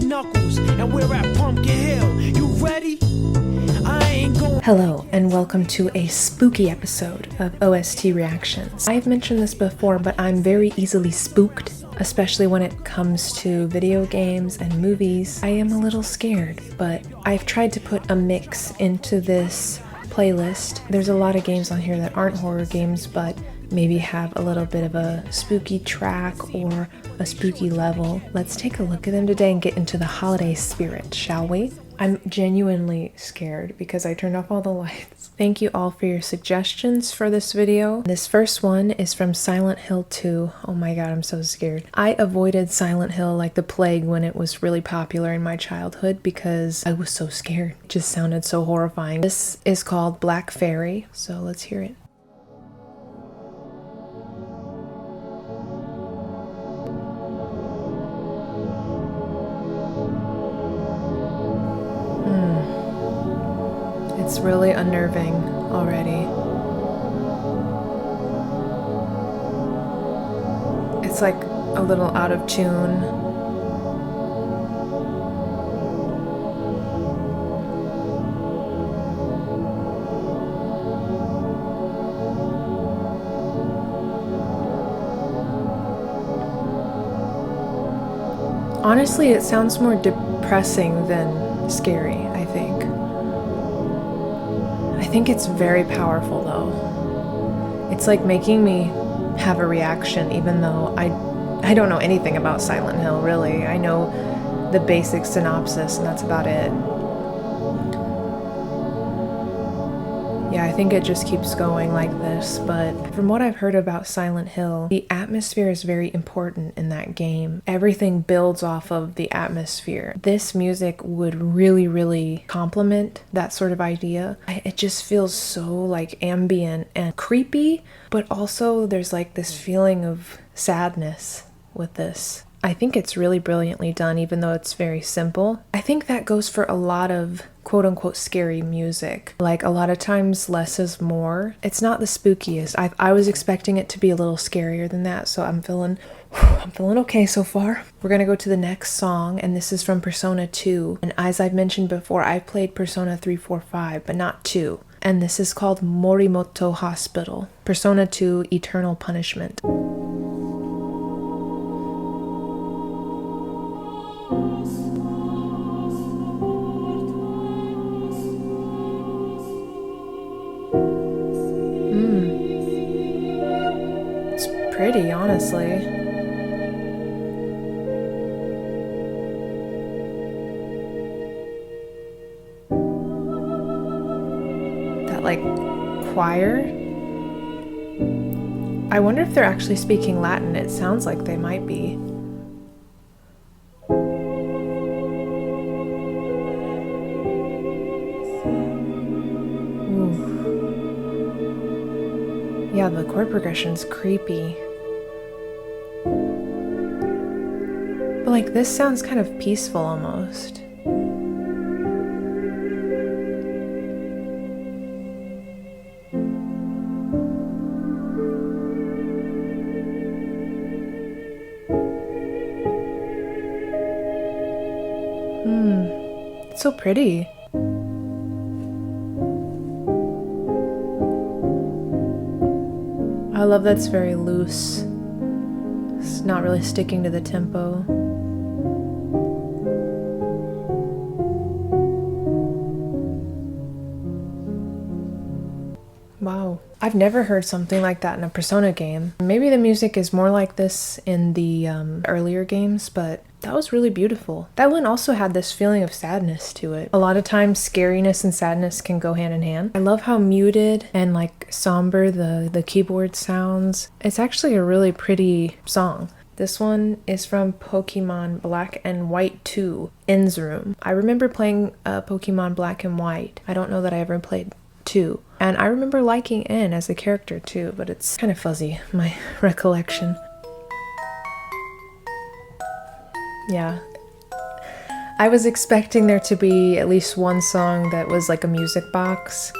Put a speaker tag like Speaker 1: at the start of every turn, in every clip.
Speaker 1: knuckles, and we're at Pumpkin Hill. You ready? I ain't going.
Speaker 2: Hello, and welcome to a spooky episode of OST Reactions. I've mentioned this before, but I'm very easily spooked, especially when it comes to video games and movies. I am a little scared, but I've tried to put a mix into this playlist. There's a lot of games on here that aren't horror games, but maybe have a little bit of a spooky track or a spooky level. Let's take a look at them today and get into the holiday spirit, shall we? I'm genuinely scared because I turned off all the lights. Thank you all for your suggestions for this video. This first one is from Silent Hill 2. Oh my god, I'm so scared. I avoided Silent Hill like the plague when it was really popular in my childhood because I was so scared. It just sounded so horrifying. This is called Black Fairy, so let's hear it. It's really unnerving already. It's like a little out of tune. Honestly, it sounds more depressing than scary, I think. I think it's very powerful though. It's like making me have a reaction even though I don't know anything about Silent Hill really. I know the basic synopsis and that's about it. Yeah, I think it just keeps going like this, but from what I've heard about Silent Hill, the atmosphere is very important in that game. Everything builds off of the atmosphere. This music would really complement that sort of idea. It just feels so like ambient and creepy, but also there's like this feeling of sadness with this. I think it's really brilliantly done, even though it's very simple. I think that goes for a lot of quote-unquote scary music. Like, a lot of times less is more. It's not the spookiest. I was expecting it to be a little scarier than that, so I'm feeling okay so far. We're gonna go to the next song, and this is from Persona 2. And as I've mentioned before, I've played Persona 3, 4, 5, but not 2. And this is called Morimoto Hospital. Persona 2 Eternal Punishment. Pretty, honestly. That, like, choir? I wonder if they're actually speaking Latin. It sounds like they might be. Ooh. Yeah, the chord progression's creepy. But like, this sounds kind of peaceful almost. It's so pretty. I love that it's very loose. It's not really sticking to the tempo. Wow. I've never heard something like that in a Persona game. Maybe the music is more like this in the earlier games, but that was really beautiful. That one also had this feeling of sadness to it. A lot of times scariness and sadness can go hand in hand. I love how muted and like somber the keyboard sounds. It's actually a really pretty song. This one is from Pokemon Black and White 2, N's Room. I remember playing Pokemon Black and White. I don't know that I ever played 2. And I remember liking N as a character too, but it's kind of fuzzy, my recollection. Yeah. I was expecting there to be at least one song that was like a music box.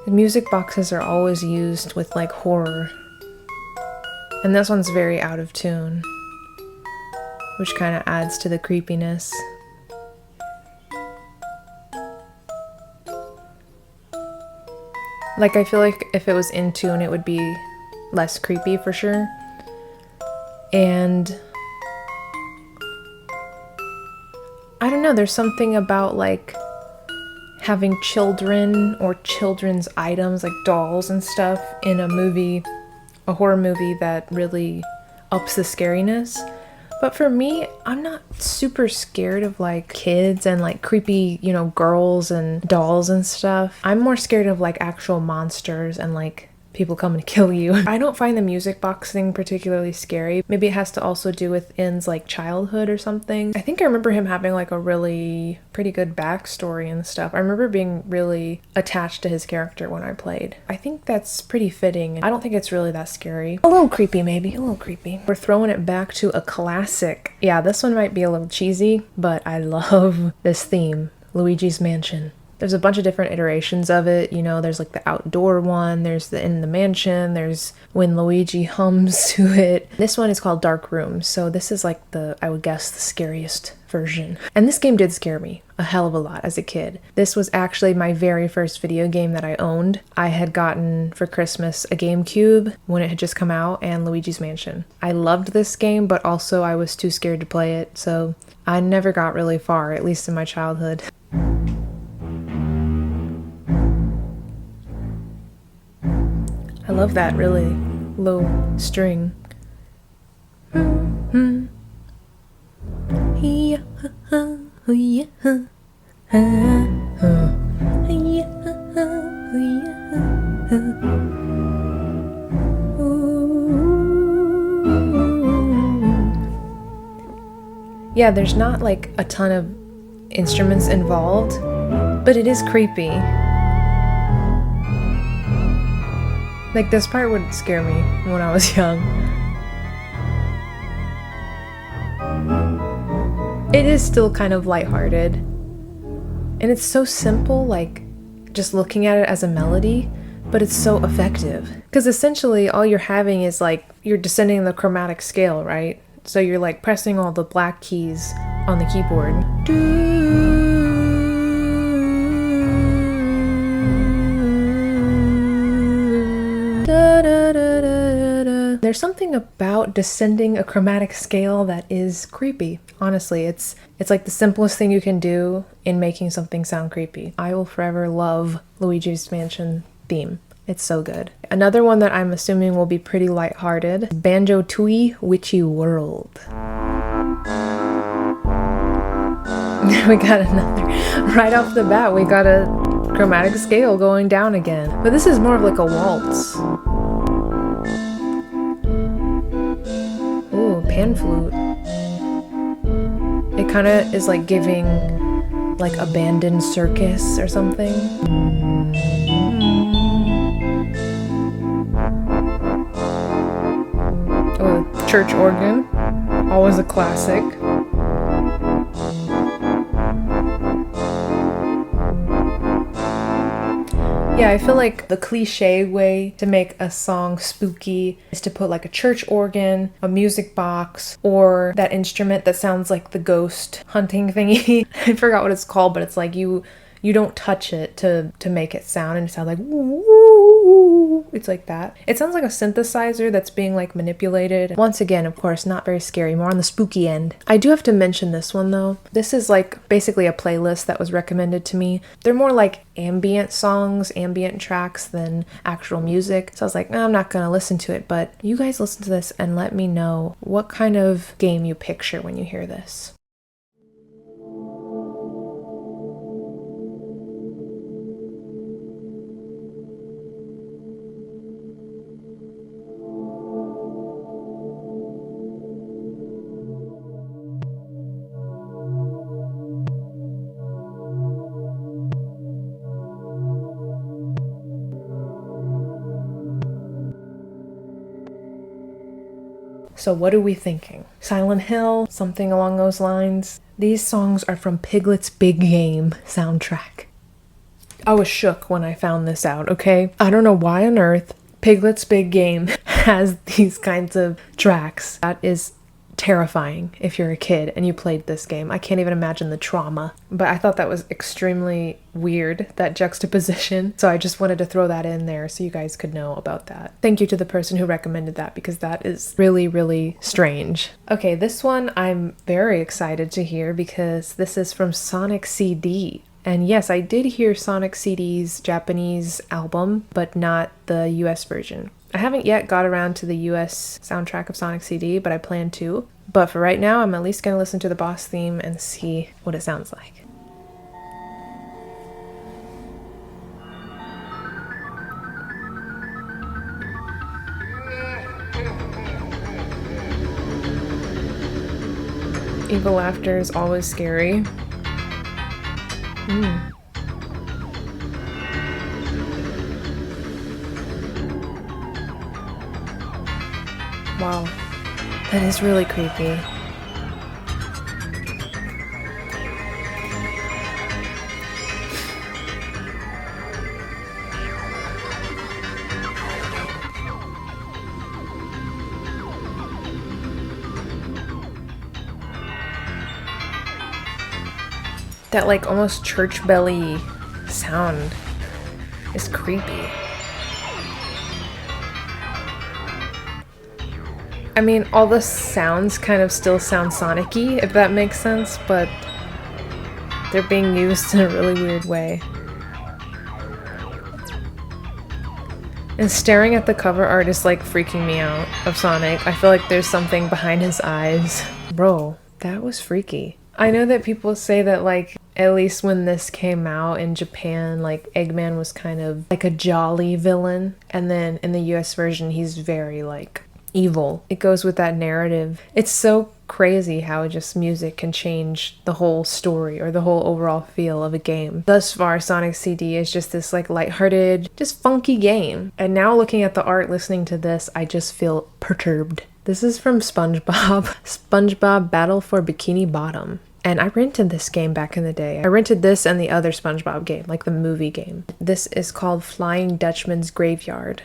Speaker 2: The music boxes are always used with like horror. And this one's very out of tune, which kind of adds to the creepiness. Like, I feel like if it was in tune, it would be less creepy for sure. And I don't know, there's something about like having children or children's items like dolls and stuff in a movie, a horror movie, that really ups the scariness. But for me, I'm not super scared of like kids and like creepy, you know, girls and dolls and stuff. I'm more scared of like actual monsters and like people coming to kill you. I don't find the music box thing particularly scary. Maybe it has to also do with In's like childhood or something. I think I remember him having like a really pretty good backstory and stuff. I remember being really attached to his character when I played. I think that's pretty fitting. I don't think it's really that scary. A little creepy maybe, a little creepy. We're throwing it back to a classic. Yeah, this one might be a little cheesy, but I love this theme, Luigi's Mansion. There's a bunch of different iterations of it, you know, there's like the outdoor one, there's the in the mansion, there's when Luigi hums to it. This one is called Dark Room, so this is like the, I would guess, the scariest version. And this game did scare me a hell of a lot as a kid. This was actually my very first video game that I owned. I had gotten for Christmas a GameCube when it had just come out, and Luigi's Mansion. I loved this game, but also I was too scared to play it, so I never got really far, at least in my childhood. I love that really low string. Yeah, there's not like a ton of instruments involved, but it is creepy. Like, this part would scare me when I was young. It is still kind of lighthearted. And it's so simple, like, just looking at it as a melody, but it's so effective. Because essentially, all you're having is, like, you're descending the chromatic scale, right? So you're, like, pressing all the black keys on the keyboard. There's something about descending a chromatic scale that is creepy. Honestly, it's like the simplest thing you can do in making something sound creepy. I will forever love Luigi's Mansion theme. It's so good. Another one that I'm assuming will be pretty lighthearted, Banjo Tooie WitchyWorld. We got another, right off the bat, we got a chromatic scale going down again. But this is more of like a waltz. Ooh, pan flute. It kind of is like giving like abandoned circus or something. Oh, church organ. Always a classic. Yeah, I feel like the cliche way to make a song spooky is to put like a church organ, a music box, or that instrument that sounds like the ghost hunting thingy. I forgot what it's called, but it's like you don't touch it to make it sound, and it sounds like woo. It's like that. It sounds like a synthesizer that's being like manipulated. Once again, of course, not very scary, more on the spooky end. I do have to mention this one though. This is like basically a playlist that was recommended to me. They're more like ambient songs, ambient tracks than actual music. So I was like, I'm not gonna listen to it, but you guys listen to this and let me know what kind of game you picture when you hear this. So what are we thinking? Silent Hill? Something along those lines? These songs are from Piglet's Big Game soundtrack. I was shook when I found this out, okay? I don't know why on earth Piglet's Big Game has these kinds of tracks. That is terrifying if you're a kid and you played this game. I can't even imagine the trauma. But I thought that was extremely weird, that juxtaposition. So I just wanted to throw that in there so you guys could know about that. Thank you to the person who recommended that because that is really, really strange. Okay, this one I'm very excited to hear because this is from Sonic CD. And yes, I did hear Sonic CD's Japanese album, but not the US version. I haven't yet got around to the US soundtrack of Sonic CD, but I plan to. But for right now, I'm at least going to listen to the boss theme and see what it sounds like. Evil laughter is always scary. Wow, that is really creepy. That like almost church belly sound is creepy. I mean, all the sounds kind of still sound Sonic-y, if that makes sense, but they're being used in a really weird way. And staring at the cover art is like freaking me out of Sonic. I feel like there's something behind his eyes. Bro, that was freaky. I know that people say that like, at least when this came out in Japan, like Eggman was kind of like a jolly villain. And then in the US version, he's very like evil. It goes with that narrative. It's so crazy how just music can change the whole story or the whole overall feel of a game. Thus far, Sonic CD is just this like lighthearted, just funky game. And now looking at the art, listening to this, I just feel perturbed. This is from SpongeBob. SpongeBob Battle for Bikini Bottom. And I rented this game back in the day. I rented this and the other SpongeBob game, like the movie game. This is called Flying Dutchman's Graveyard.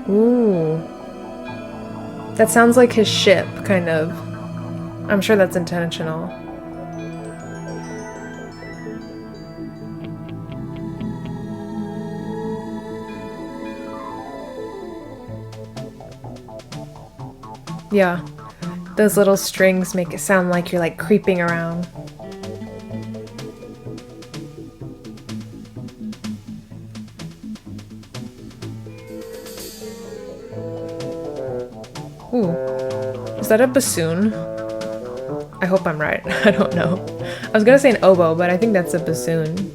Speaker 2: Ooh. That sounds like his ship, kind of. I'm sure that's intentional. Yeah, those little strings make it sound like you're like creeping around. Ooh, is that a bassoon? I hope I'm right. I don't know. I was gonna say an oboe, but I think that's a bassoon.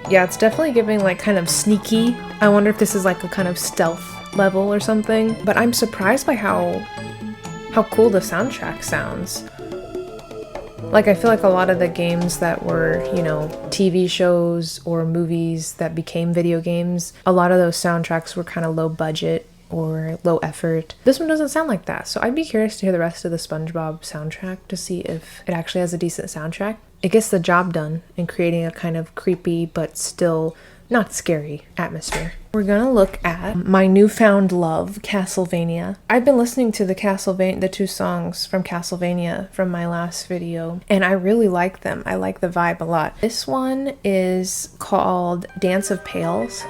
Speaker 2: Yeah, it's definitely giving like kind of sneaky. I wonder if this is like a kind of stealth level or something. But I'm surprised by how cool the soundtrack sounds. Like I feel like a lot of the games that were, you know, TV shows or movies that became video games, a lot of those soundtracks were kind of low budget or low effort. This one doesn't sound like that. So I'd be curious to hear the rest of the SpongeBob soundtrack to see if it actually has a decent soundtrack. It gets the job done in creating a kind of creepy but still not scary atmosphere. We're gonna look at my newfound love, Castlevania. I've been listening to the two songs from Castlevania from my last video, and I really like them. I like the vibe a lot. This one is called Dance of Pails.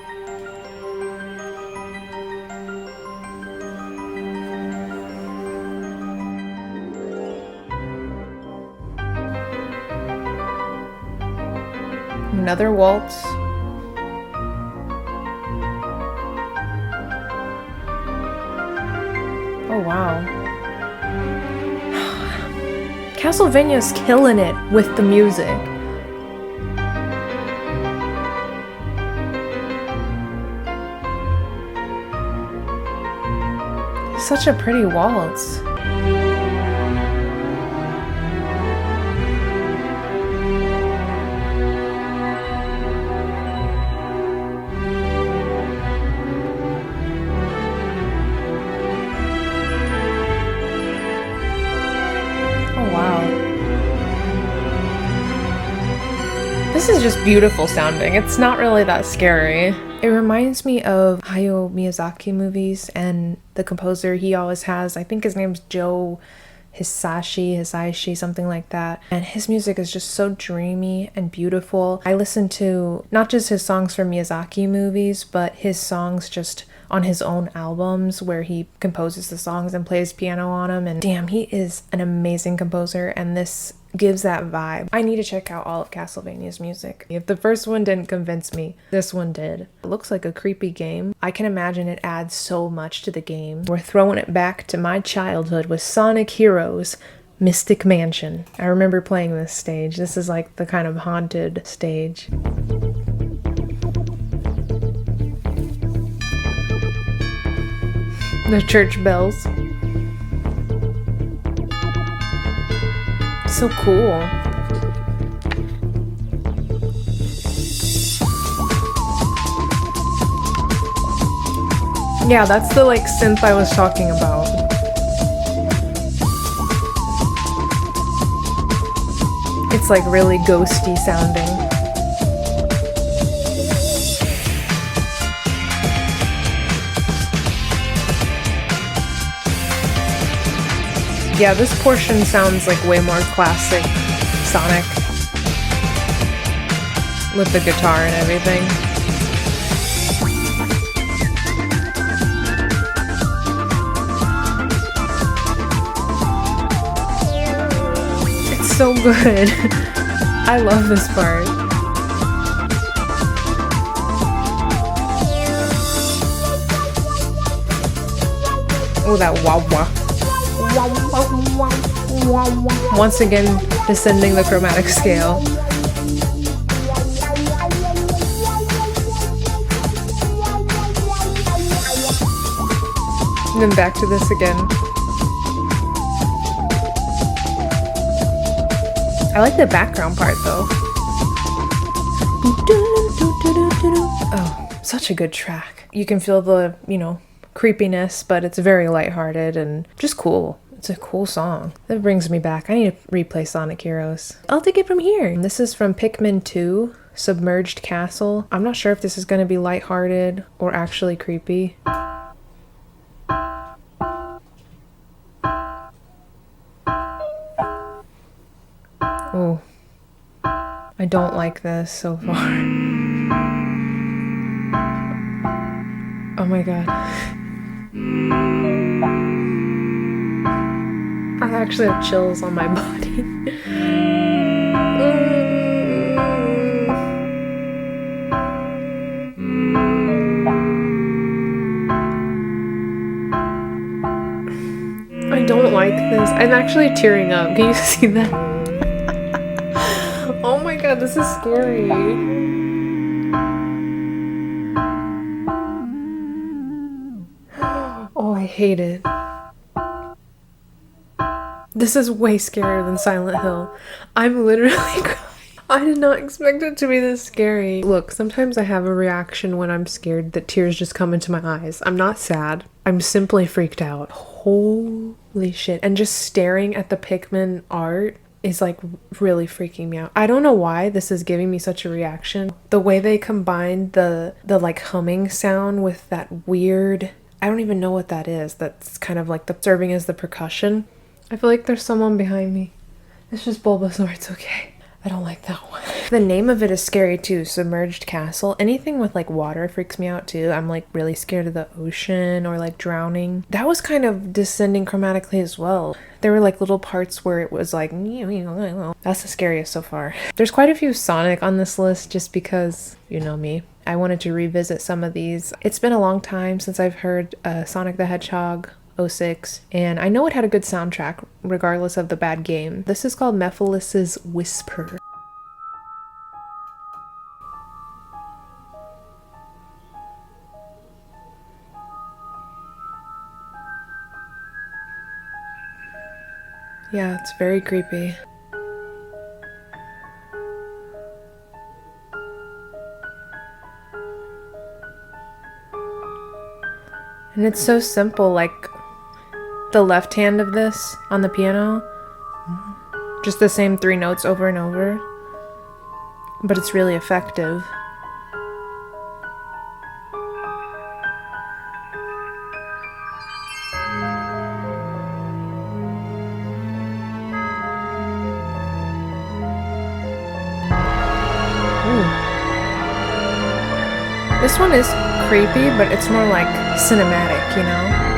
Speaker 2: Another waltz. Oh wow. Castlevania's killing it with the music. Such a pretty waltz. This is just beautiful sounding. It's not really that scary. It reminds me of Hayao Miyazaki movies and the composer he always has. I think his name's Joe Hisaishi, something like that. And his music is just so dreamy and beautiful. I listen to not just his songs from Miyazaki movies, but his songs just on his own albums where he composes the songs and plays piano on them. And damn, he is an amazing composer, and this gives that vibe. I need to check out all of Castlevania's music. If the first one didn't convince me, this one did. It looks like a creepy game. I can imagine it adds so much to the game. We're throwing it back to my childhood with Sonic Heroes Mystic Mansion. I remember playing this stage. This is like the kind of haunted stage. The church bells. So cool. Yeah, that's the like synth I was talking about. It's like really ghosty sounding. Yeah, this portion sounds like way more classic Sonic with the guitar and everything. It's so good. I love this part. Oh, that wah-wah. Once again, descending the chromatic scale. And then back to this again. I like the background part though. Oh, such a good track. You can feel the, creepiness, but it's very lighthearted and just cool. It's a cool song. That brings me back. I need to replay Sonic Heroes. I'll take it from here. This is from Pikmin 2, Submerged Castle. I'm not sure if this is going to be lighthearted or actually creepy. Oh, I don't like this so far. Oh my god. I actually have chills on my body. I don't like this. I'm actually tearing up. Can you see that? Oh my god, this is scary. Oh, I hate it. This is way scarier than Silent Hill. I'm literally crying. I did not expect it to be this scary. Look, sometimes I have a reaction when I'm scared that tears just come into my eyes. I'm not sad. I'm simply freaked out. Holy shit. And just staring at the Pikmin art is like really freaking me out. I don't know why this is giving me such a reaction. The way they combined the like humming sound with that weird, I don't even know what that is. That's kind of like serving as the percussion. I feel like there's someone behind me. It's just Bulbasaur, it's okay. I don't like that one. The name of it is scary too, Submerged Castle. Anything with like water freaks me out too. I'm like really scared of the ocean or like drowning. That was kind of descending chromatically as well. There were like little parts where it was like, that's the scariest so far. There's quite a few Sonic on this list just because, you know me. I wanted to revisit some of these. It's been a long time since I've heard Sonic the Hedgehog 06, and I know it had a good soundtrack regardless of the bad game. This is called Mephiles' Whisper. Yeah, it's very creepy. And it's so simple, like the left hand of this on the piano, just the same 3 notes over and over. but it's really effective. This one is creepy, but it's more like cinematic, you know?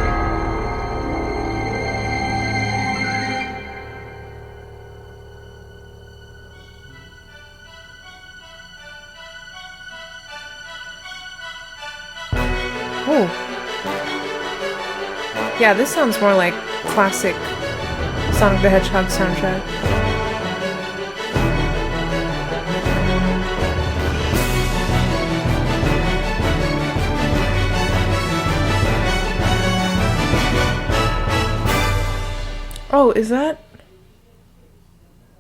Speaker 2: Oh. Yeah, this sounds more like classic Sonic the Hedgehog soundtrack. Oh,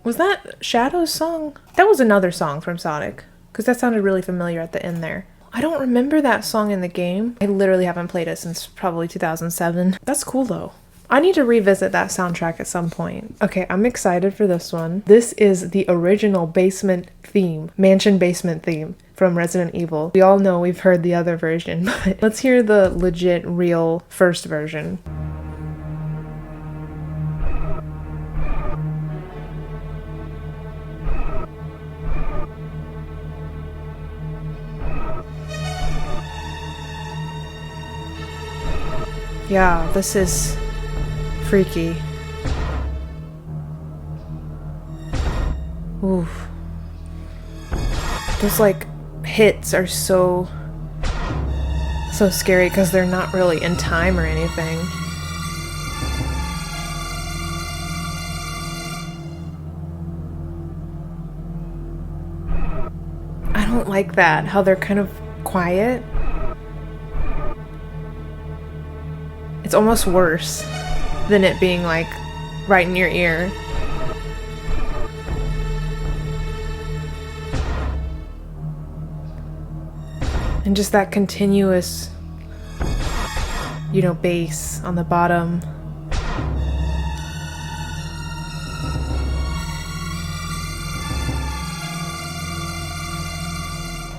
Speaker 2: was that Shadow's song? That was another song from Sonic, because that sounded really familiar at the end there. I don't remember that song in the game. I literally haven't played it since probably 2007. That's cool though. I need to revisit that soundtrack at some point. Okay, I'm excited for this one. This is the original basement theme, mansion basement theme from Resident Evil. We all know we've heard the other version, but let's hear the legit, real first version. Yeah, this is freaky. Oof. Those like hits are so scary because they're not really in time or anything. I don't like that, how they're kind of quiet. It's almost worse than it being like right in your ear. And just that continuous, you know, bass on the bottom.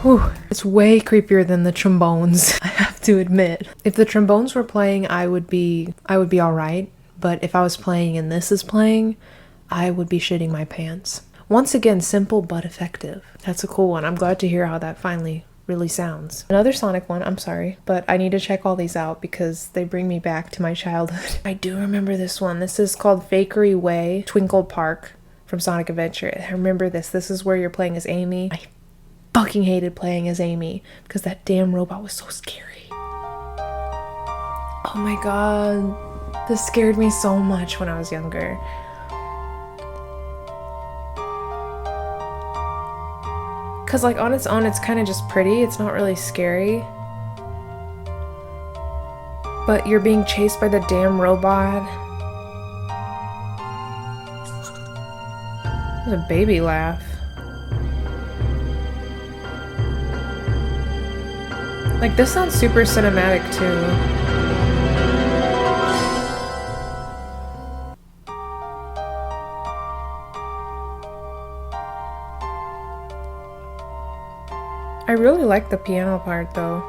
Speaker 2: Whew. It's way creepier than the trombones, I have to admit. If the trombones were playing, I would be alright, but if I was playing and this is playing, I would be shitting my pants. Once again, simple but effective. That's a cool one. I'm glad to hear how that finally really sounds. Another Sonic one, I'm sorry, but I need to check all these out because they bring me back to my childhood. I do remember this one. This is called Fakery Way, Twinkle Park from Sonic Adventure. I remember this. This is where you're playing as Amy. I fucking hated playing as Amy because that damn robot was so scary. Oh my god, this scared me so much when I was younger. Because like on its own it's kind of just pretty, it's not really scary. But you're being chased by the damn robot. That was a baby laugh. Like, this sounds super cinematic, too. I really like the piano part, though.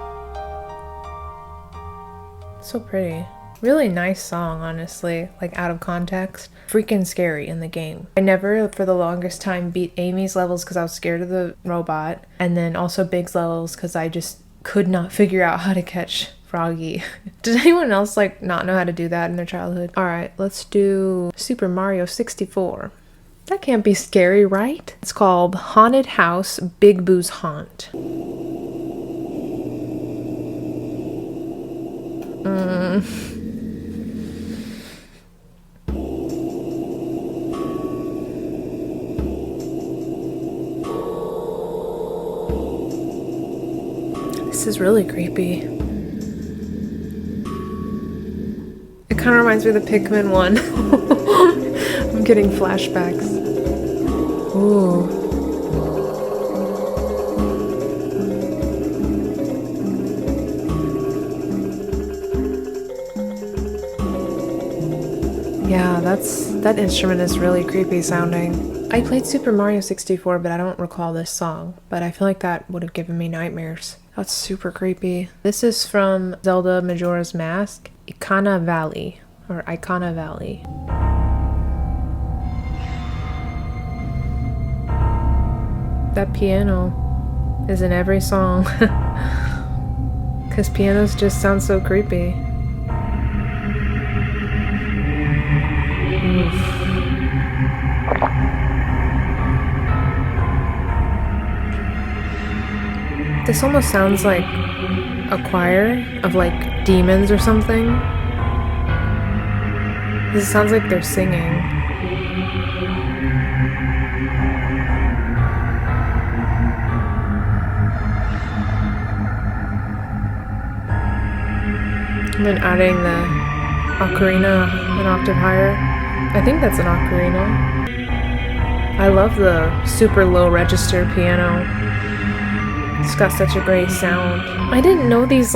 Speaker 2: So pretty. Really nice song, honestly. Like, out of context. Freaking scary in the game. I never, for the longest time, beat Amy's levels because I was scared of the robot. And then also Big's levels because I just could not figure out how to catch Froggy. Did anyone else like not know how to do that in their childhood? Alright, let's do Super Mario 64. That can't be scary, right? It's called Haunted House Big Boo's Haunt. This is really creepy. It kind of reminds me of the Pikmin one. I'm getting flashbacks. Ooh. Yeah, that's That instrument is really creepy sounding. I played Super Mario 64, but I don't recall this song, but I feel like that would have given me nightmares. That's super creepy. This is from Zelda Majora's Mask, Ikana Valley, or Ikana Valley. That piano is in every song, because pianos just sound so creepy. This almost sounds like a choir of like demons or something. This sounds like they're singing. And then adding the ocarina an octave higher. I think that's an ocarina. I love the super low register piano. It's got such a great sound. I didn't know these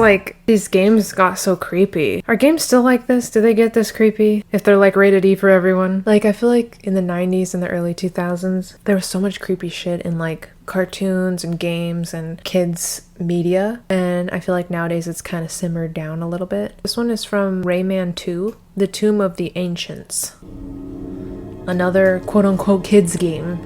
Speaker 2: games got so creepy. Are games still like this? Do they get this creepy? If they're like rated E for everyone? Like, I feel like in the 90s and the early 2000s, there was so much creepy shit in like cartoons and games and kids media. And I feel like nowadays it's kind of simmered down a little bit. This one is from Rayman 2, The Tomb of the Ancients. Another quote-unquote kids game.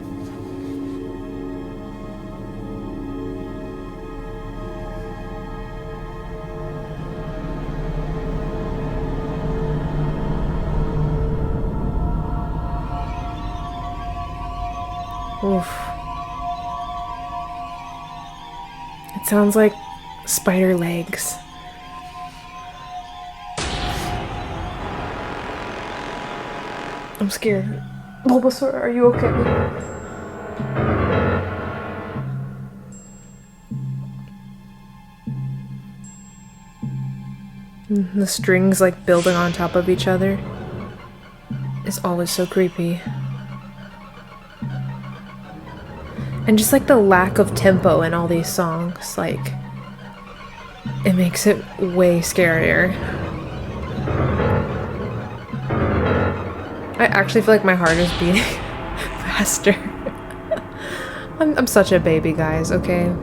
Speaker 2: Oof. It sounds like spider legs. I'm scared. Bulbasaur, are you okay? The strings like building on top of each other is always so creepy. And just like the lack of tempo in all these songs, like, it makes it way scarier. I actually feel like my heart is beating faster. I'm such a baby, guys, okay?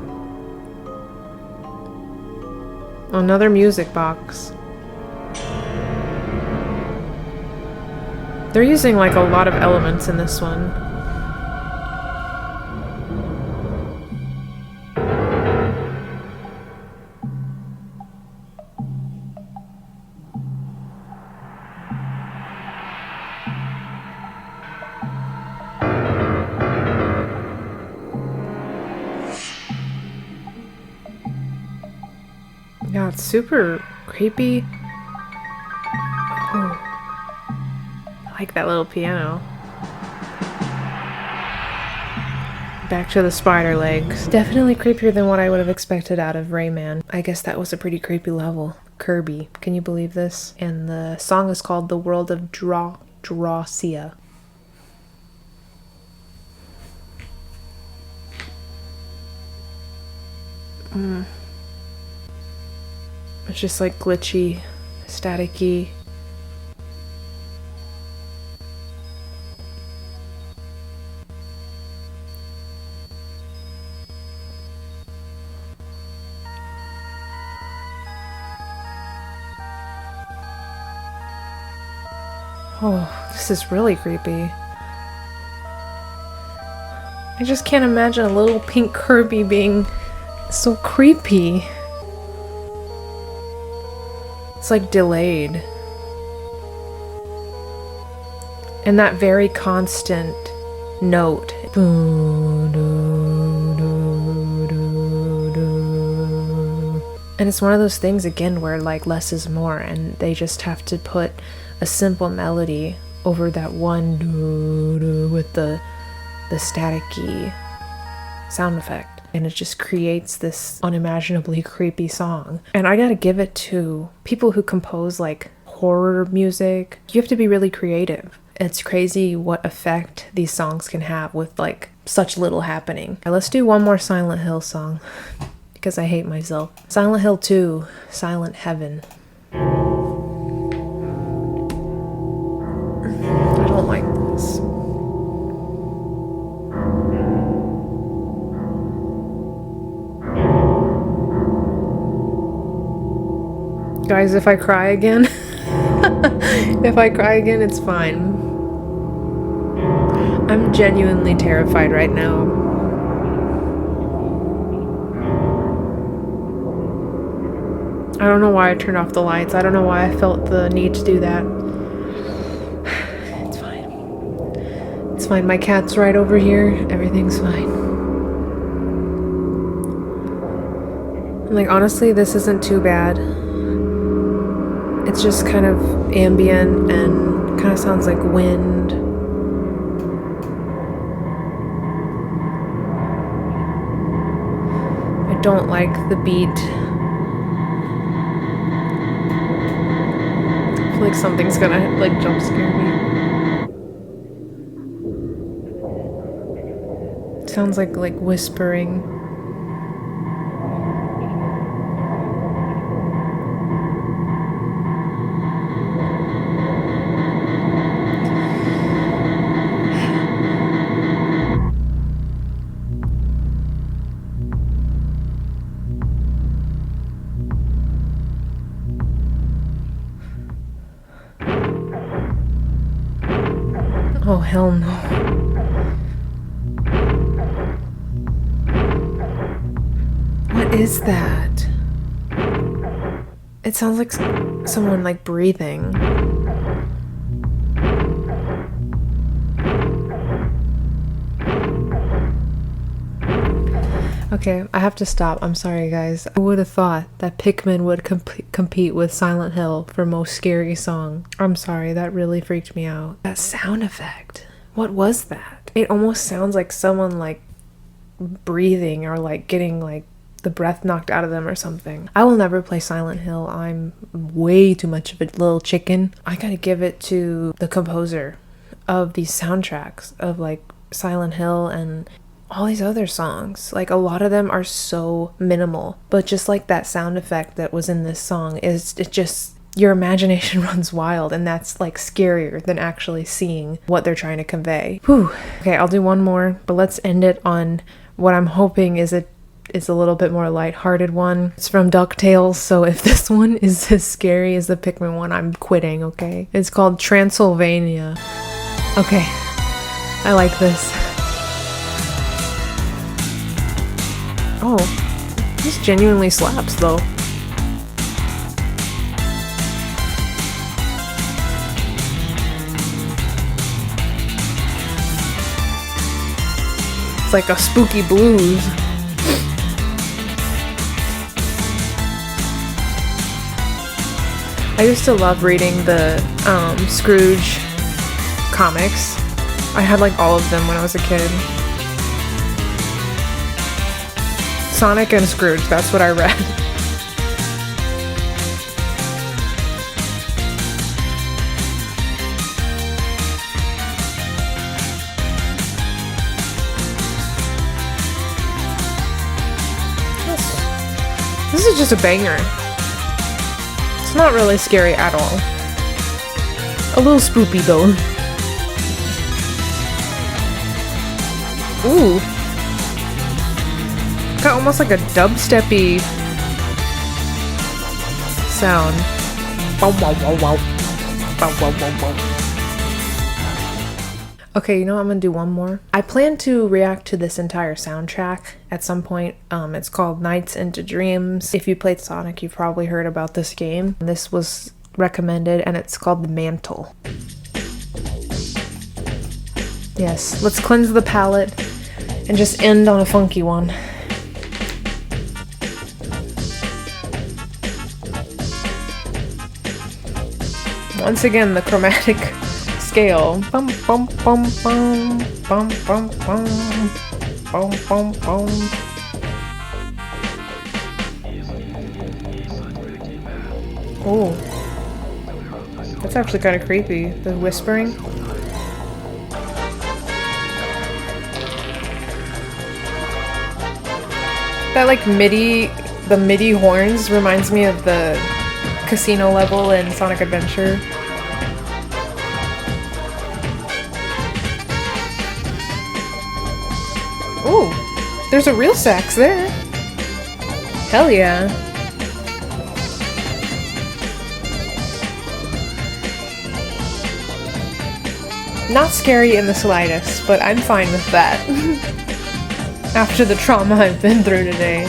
Speaker 2: Another music box. They're using like a lot of elements in this one. Yeah, it's super creepy. Oh. I like that little piano. Back to the spider legs. Definitely creepier than what I would have expected out of Rayman. I guess that was a pretty creepy level. Kirby. Can you believe this? And the song is called The World of Drawcia. It's just like glitchy, staticky. Oh, this is really creepy. I just can't imagine a little pink Kirby being so creepy. It's like delayed. And that very constant note. And it's one of those things again where like less is more and they just have to put a simple melody over that one with the staticky sound effect. And it just creates this unimaginably creepy song. And I gotta give it to people who compose like horror music. You have to be really creative. It's crazy what effect these songs can have with like such little happening. Right, let's do one more Silent Hill song because I hate myself. Silent Hill 2, Silent Heaven. I don't like Guys, if I cry again, if I cry again, it's fine. I'm genuinely terrified right now. I don't know why I turned off the lights. I don't know why I felt the need to do that. It's fine. It's fine. My cat's right over here. Everything's fine. Like, honestly, this isn't too bad. It's just kind of ambient and kind of sounds like wind. I don't like the beat. I feel like something's gonna, like, jump scare me. It sounds like whispering. Oh, hell no. What is that? It sounds like someone, like, breathing. Okay, I have to stop. I'm sorry, guys. I would have thought that Pikmin would compete with Silent Hill for most scary song. I'm sorry, that really freaked me out. That sound effect. What was that? It almost sounds like someone, like, breathing or, like, getting, like, the breath knocked out of them or something. I will never play Silent Hill. I'm way too much of a little chicken. I gotta give it to the composer of these soundtracks of, like, Silent Hill and all these other songs. Like, a lot of them are so minimal, but just like that sound effect that was in this song is, it just, your imagination runs wild, and that's, like, scarier than actually seeing what they're trying to convey. Whew. Okay, I'll do one more, but let's end it on what I'm hoping is a little bit more lighthearted one. It's from DuckTales, so if this one is as scary as the Pikmin one, I'm quitting, okay? It's called Transylvania. Okay, I like this. Oh, this genuinely slaps, though. It's like a spooky blues. I used to love reading the Scrooge comics. I had, like, all of them when I was a kid. Sonic and Scrooge, that's what I read. This is just a banger. It's not really scary at all. A little spoopy though. Ooh. Got almost like a dubsteppy sound. Bow, wow, wow, wow. Bow, wow, wow, wow. Okay, you know what? I'm gonna do one more. I plan to react to this entire soundtrack at some point. It's called Nights into Dreams. If you played Sonic, you've probably heard about this game. This was recommended, and it's called the Mantle. Yes, let's cleanse the palate and just end on a funky one. Once again, the chromatic scale. Bum bum bum bum bum bum bum bum bum bum. Oh, that's actually kind of creepy. The whispering. That, like, the MIDI horns reminds me of the casino level in Sonic Adventure. Ooh, there's a real sax there. Hell yeah. Not scary in the slightest, but I'm fine with that. After the trauma I've been through today.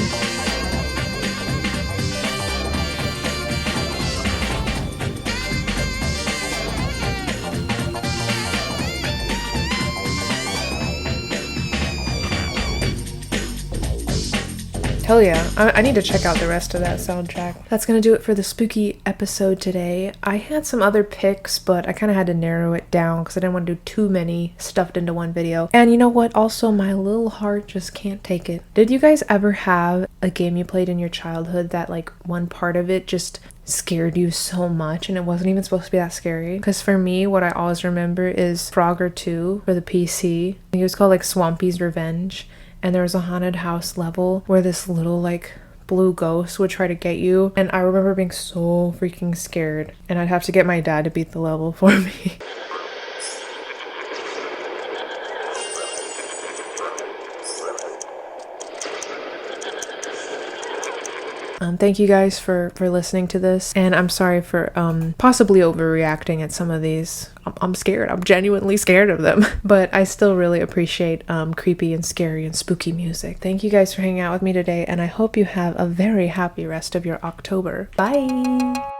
Speaker 2: Hell yeah, I need to check out the rest of that soundtrack. That's gonna do it for the spooky episode today. I had some other picks, but I kind of had to narrow it down because I didn't want to do too many stuffed into one video. And you know what? Also, my little heart just can't take it. Did you guys ever have a game you played in your childhood that like one part of it just scared you so much and it wasn't even supposed to be that scary? Because for me, what I always remember is Frogger 2 for the PC. I think it was called like Swampy's Revenge. And there was a haunted house level where this little like blue ghost would try to get you. And I remember being so freaking scared. And I'd have to get my dad to beat the level for me. Thank you guys for listening to this, and I'm sorry for possibly overreacting at some of these. I'm scared. I'm genuinely scared of them. But I still really appreciate creepy and scary and spooky music. Thank you guys for hanging out with me today, and I hope you have a very happy rest of your October. Bye!